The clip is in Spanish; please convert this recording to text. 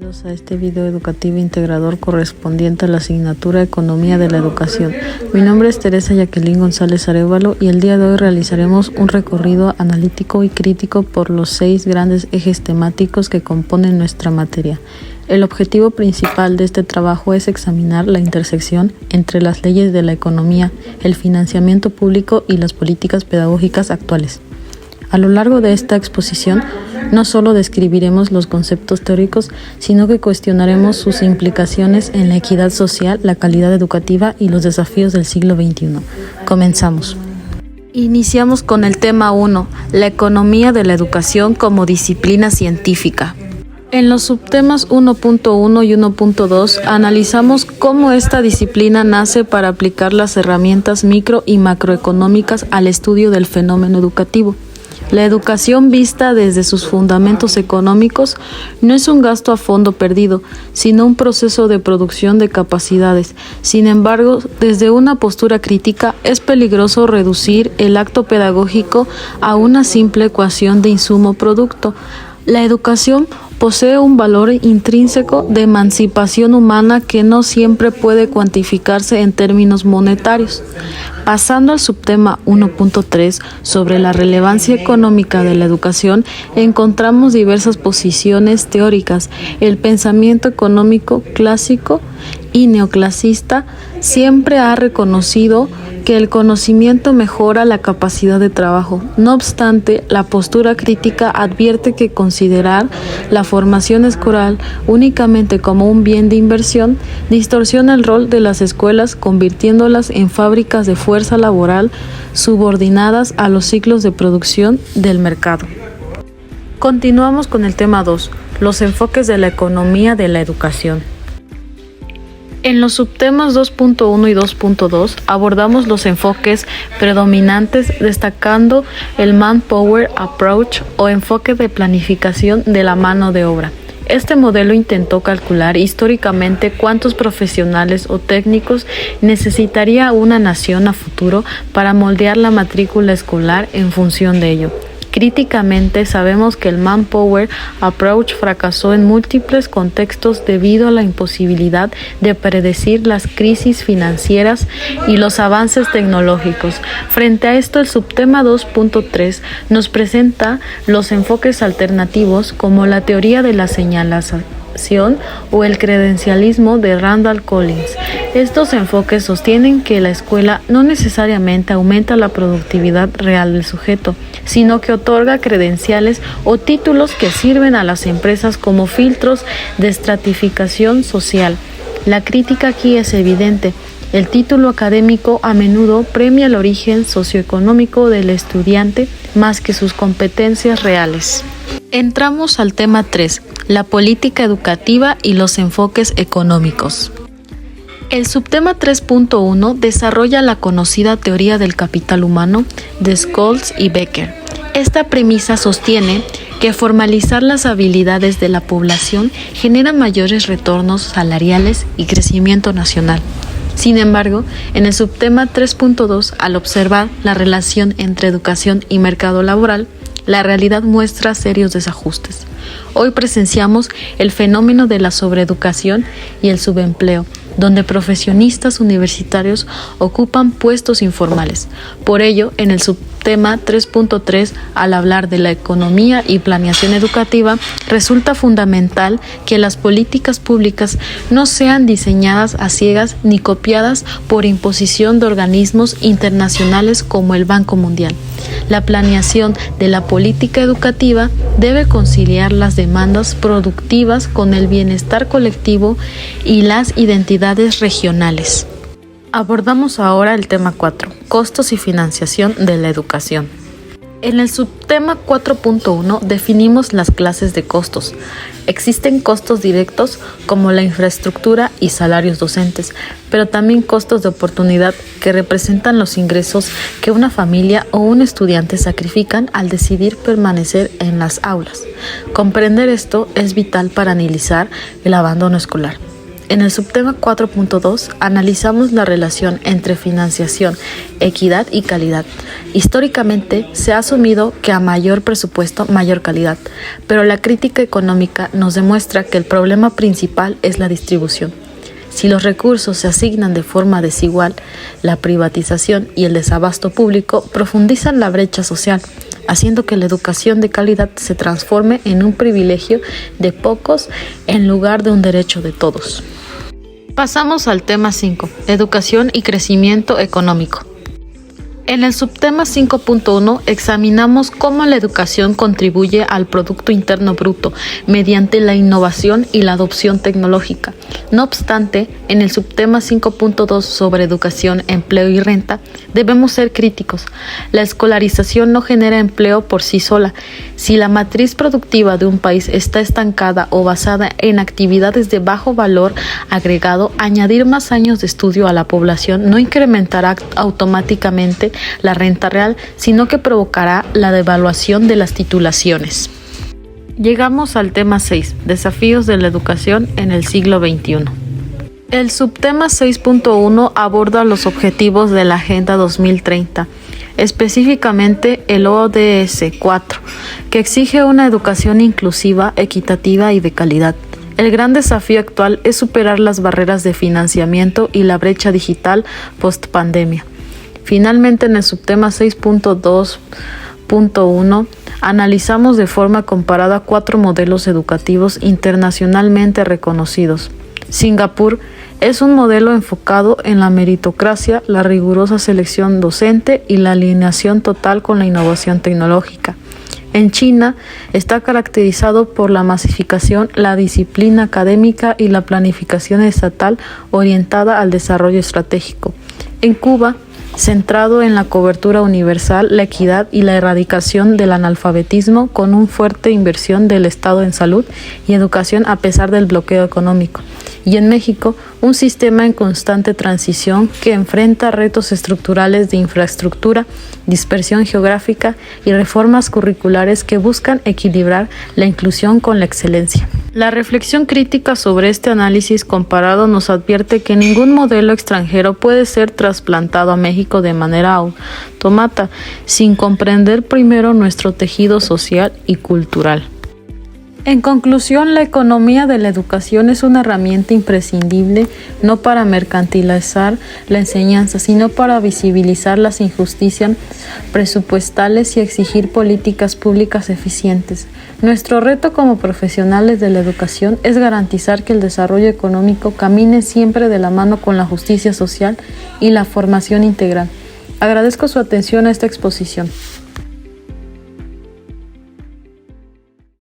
Bienvenidos a este video educativo integrador correspondiente a la asignatura Economía de la Educación. Mi nombre es Teresa Jacqueline González Arévalo y el día de hoy realizaremos un recorrido analítico y crítico por los 6 grandes ejes temáticos que componen nuestra materia. El objetivo principal de este trabajo es examinar la intersección entre las leyes de la economía, el financiamiento público y las políticas pedagógicas actuales. A lo largo de esta exposición, no solo describiremos los conceptos teóricos, sino que cuestionaremos sus implicaciones en la equidad social, la calidad educativa y los desafíos del siglo XXI. Comenzamos. Iniciamos con el tema 1, la economía de la educación como disciplina científica. En los subtemas 1.1 y 1.2 analizamos cómo esta disciplina nace para aplicar las herramientas micro y macroeconómicas al estudio del fenómeno educativo. La educación vista desde sus fundamentos económicos no es un gasto a fondo perdido, sino un proceso de producción de capacidades. Sin embargo, desde una postura crítica, es peligroso reducir el acto pedagógico a una simple ecuación de insumo-producto. La educación posee un valor intrínseco de emancipación humana que no siempre puede cuantificarse en términos monetarios. Pasando al subtema 1.3 sobre la relevancia económica de la educación, encontramos diversas posiciones teóricas. El pensamiento económico clásico y neoclasista siempre ha reconocido que el conocimiento mejora la capacidad de trabajo. No obstante, la postura crítica advierte que considerar la formación escolar únicamente como un bien de inversión distorsiona el rol de las escuelas, convirtiéndolas en fábricas de fuerza laboral subordinadas a los ciclos de producción del mercado. Continuamos con el tema 2, los enfoques de la economía de la educación. En los subtemas 2.1 y 2.2 abordamos los enfoques predominantes destacando el Manpower Approach o enfoque de planificación de la mano de obra. Este modelo intentó calcular históricamente cuántos profesionales o técnicos necesitaría una nación a futuro para moldear la matrícula escolar en función de ello. Críticamente, sabemos que el Manpower Approach fracasó en múltiples contextos debido a la imposibilidad de predecir las crisis financieras y los avances tecnológicos. Frente a esto, el subtema 2.3 nos presenta los enfoques alternativos como la teoría de la señalación o el credencialismo de Randall Collins. Estos enfoques sostienen que la escuela no necesariamente aumenta la productividad real del sujeto, sino que otorga credenciales o títulos que sirven a las empresas como filtros de estratificación social. La crítica aquí es evidente. El título académico a menudo premia el origen socioeconómico del estudiante más que sus competencias reales. Entramos al tema 3, la política educativa y los enfoques económicos. El subtema 3.1 desarrolla la conocida teoría del capital humano de Scholz y Becker. Esta premisa sostiene que formalizar las habilidades de la población genera mayores retornos salariales y crecimiento nacional. Sin embargo, en el subtema 3.2, al observar la relación entre educación y mercado laboral, la realidad muestra serios desajustes. Hoy presenciamos el fenómeno de la sobreeducación y el subempleo, donde profesionistas universitarios ocupan puestos informales. Por ello, en el subtema 3.3, al hablar de la economía y planeación educativa, resulta fundamental que las políticas públicas no sean diseñadas a ciegas ni copiadas por imposición de organismos internacionales como el Banco Mundial. La planeación de la política educativa debe conciliar las demandas productivas con el bienestar colectivo y las identidades regionales. Abordamos ahora el tema 4, costos y financiación de la educación. En el subtema 4.1 definimos las clases de costos. Existen costos directos como la infraestructura y salarios docentes, pero también costos de oportunidad que representan los ingresos que una familia o un estudiante sacrifican al decidir permanecer en las aulas. Comprender esto es vital para analizar el abandono escolar. En el subtema 4.2 analizamos la relación entre financiación, equidad y calidad. Históricamente se ha asumido que a mayor presupuesto, mayor calidad, pero la crítica económica nos demuestra que el problema principal es la distribución. Si los recursos se asignan de forma desigual, la privatización y el desabasto público profundizan la brecha social, haciendo que la educación de calidad se transforme en un privilegio de pocos en lugar de un derecho de todos. Pasamos al tema 5, educación y crecimiento económico. En el subtema 5.1 examinamos cómo la educación contribuye al Producto Interno Bruto mediante la innovación y la adopción tecnológica. No obstante, en el subtema 5.2 sobre educación, empleo y renta, debemos ser críticos. La escolarización no genera empleo por sí sola. Si la matriz productiva de un país está estancada o basada en actividades de bajo valor agregado, añadir más años de estudio a la población no incrementará automáticamente la renta real, sino que provocará la devaluación de las titulaciones. Llegamos al tema 6, desafíos de la educación en el siglo XXI. El subtema 6.1 aborda los objetivos de la Agenda 2030, específicamente el ODS 4, que exige una educación inclusiva, equitativa y de calidad. El gran desafío actual es superar las barreras de financiamiento y la brecha digital post-pandemia. Finalmente, en el subtema 6.2.1 analizamos de forma comparada 4 modelos educativos internacionalmente reconocidos. Singapur es un modelo enfocado en la meritocracia, la rigurosa selección docente y la alineación total con la innovación tecnológica. En China está caracterizado por la masificación, la disciplina académica y la planificación estatal orientada al desarrollo estratégico. En Cuba, centrado en la cobertura universal, la equidad y la erradicación del analfabetismo con una fuerte inversión del Estado en salud y educación a pesar del bloqueo económico. Y en México, un sistema en constante transición que enfrenta retos estructurales de infraestructura, dispersión geográfica y reformas curriculares que buscan equilibrar la inclusión con la excelencia. La reflexión crítica sobre este análisis comparado nos advierte que ningún modelo extranjero puede ser trasplantado a México de manera autómata, sin comprender primero nuestro tejido social y cultural. En conclusión, la economía de la educación es una herramienta imprescindible no para mercantilizar la enseñanza, sino para visibilizar las injusticias presupuestales y exigir políticas públicas eficientes. Nuestro reto como profesionales de la educación es garantizar que el desarrollo económico camine siempre de la mano con la justicia social y la formación integral. Agradezco su atención a esta exposición.